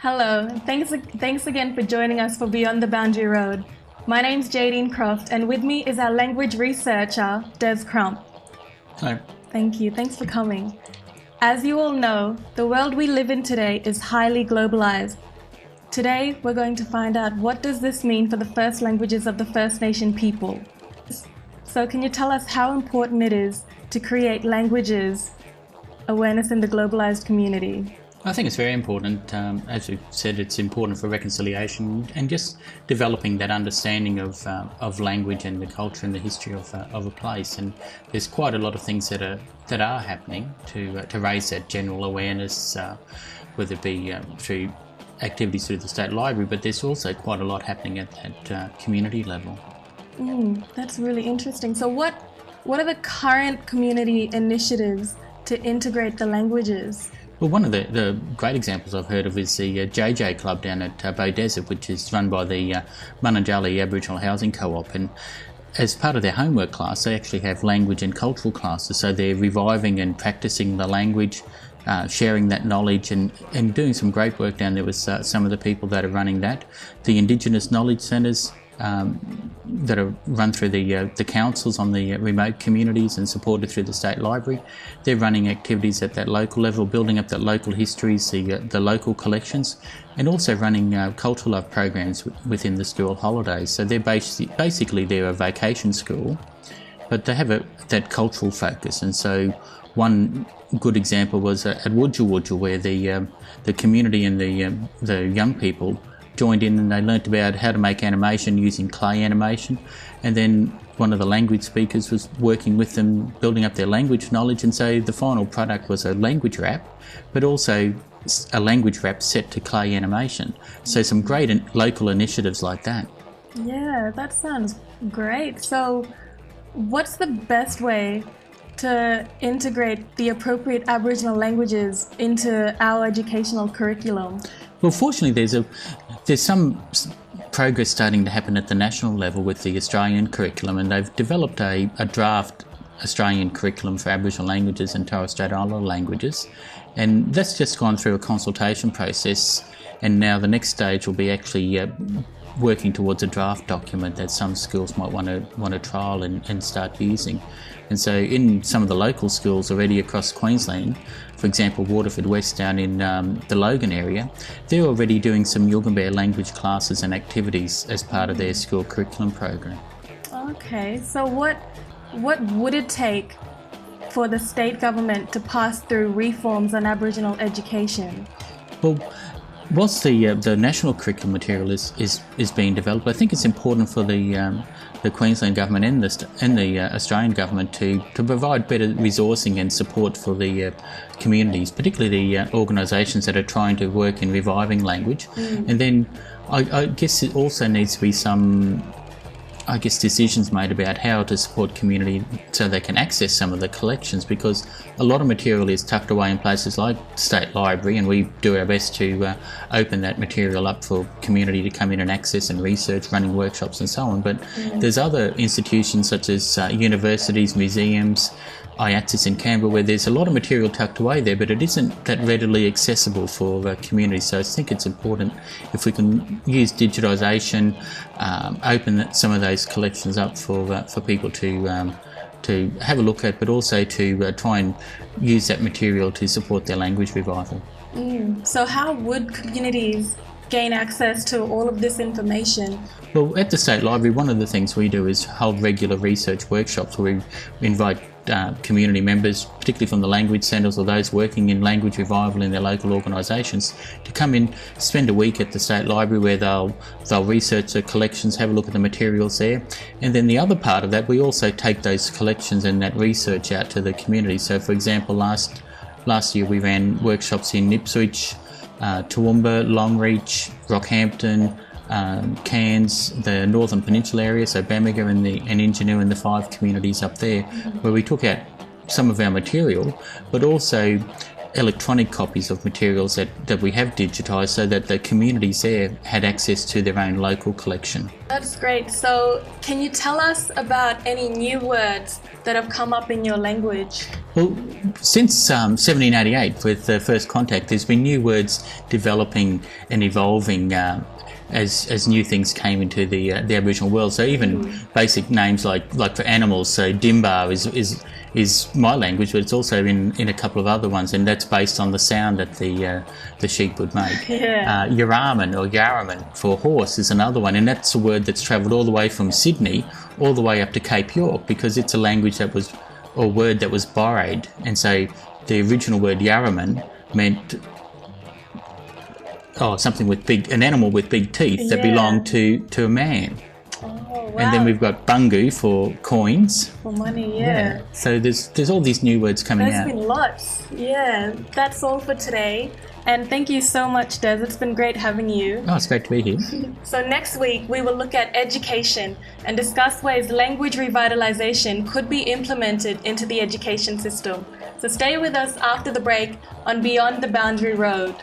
Hello, thanks again for joining us for Beyond the Boundary Road. My name's Jadine Croft, and with me is our language researcher, Des Crump. Hello. Thank you, thanks for coming. As you all know, the world we live in today is highly globalized. Today, we're going to find out what does this mean for the first languages of the First Nation people. So can you tell us how important it is to create languages awareness in the globalized community? I think it's very important. As you said, it's important for reconciliation and just developing that understanding of language and the culture and the history of a place. And there's quite a lot of things that are happening to raise that general awareness, whether it be through activities through the State Library, but there's also quite a lot happening at that community level. That's really interesting. So what are the current community initiatives to integrate the languages? Well, one of the great examples I've heard of is the JJ Club down at Beaudesert, which is run by the Mununjali Aboriginal Housing Co-op. And as part of their homework class, they actually have language and cultural classes. So they're reviving and practicing the language, sharing that knowledge and doing some great work down there with some of the people that are running that. The Indigenous Knowledge Centres that are run through the councils on the remote communities and supported through the State Library. They're running activities at that local level, building up that local histories, the local collections, and also running cultural love programs within the school holidays. So they're basically they're a vacation school, but they have that cultural focus. And so one good example was at Wudja Wudja, where the community and the young people joined in and they learnt about how to make animation using clay animation, and then one of the language speakers was working with them, building up their language knowledge, and so the final product was a language rap, but also a language rap set to clay animation. So some great local initiatives like that. Yeah, that sounds great. So what's the best way to integrate the appropriate Aboriginal languages into our educational curriculum? Well, fortunately, there's some progress starting to happen at the national level with the Australian curriculum, and they've developed a draft Australian curriculum for Aboriginal languages and Torres Strait Islander languages, and that's just gone through a consultation process, and now the next stage will be actually working towards a draft document that some schools might want to trial and start using. And so in some of the local schools already across Queensland, for example Waterford West down in the Logan area, they're already doing some Yugambeh language classes and activities as part of their school curriculum program. Okay, so what would it take for the state government to pass through reforms on Aboriginal education? Well, whilst the national curriculum material is being developed, I think it's important for the Queensland government and the Australian government to provide better resourcing and support for the communities, particularly the organisations that are trying to work in reviving language. And then I guess it also needs to be some decisions made about how to support community so they can access some of the collections, because a lot of material is tucked away in places like State Library, and we do our best to open that material up for community to come in and access and research, running workshops and so on. But there's other institutions such as universities, museums, IATSIS in Canberra, where there's a lot of material tucked away there, but it isn't that readily accessible for community. So I think it's important if we can use digitisation, open some of those collections up for people to have a look at, but also to try and use that material to support their language revival. So how would communities gain access to all of this information? Well, at the State Library, one of the things we do is hold regular research workshops where we invite community members, particularly from the language centres or those working in language revival in their local organisations, to come in, spend a week at the State Library where they'll research the collections, have a look at the materials there. And then the other part of that, we also take those collections and that research out to the community. So for example, last year we ran workshops in Ipswich, Toowoomba, Longreach, Rockhampton, Cairns, the Northern Peninsula area, so Bamaga and Ingenuit and the 5 communities up there, where we took out some of our material, but also electronic copies of materials that we have digitised, so that the communities there had access to their own local collection. That's great. So can you tell us about any new words that have come up in your language? Well, since 1788, with the first contact, there's been new words developing and evolving as new things came into the Aboriginal world. So even basic names like for animals, so Dimbar is my language, but it's also in a couple of other ones, and that's based on the sound that the sheep would make. Yeah. Yaraman or Yaraman for horse is another one, and that's a word that's travelled all the way from Sydney all the way up to Cape York, because it's a language that was, or word that was borrowed. And so the original word Yaraman meant something with an animal with big teeth that belonged to a man. Oh, wow. And then we've got Bungu for coins. For money, yeah. So there's all these new words coming out. There's been lots. Yeah, that's all for today. And thank you so much, Des. It's been great having you. Oh, it's great to be here. So next week we will look at education and discuss ways language revitalisation could be implemented into the education system. So stay with us after the break on Beyond the Boundary Road.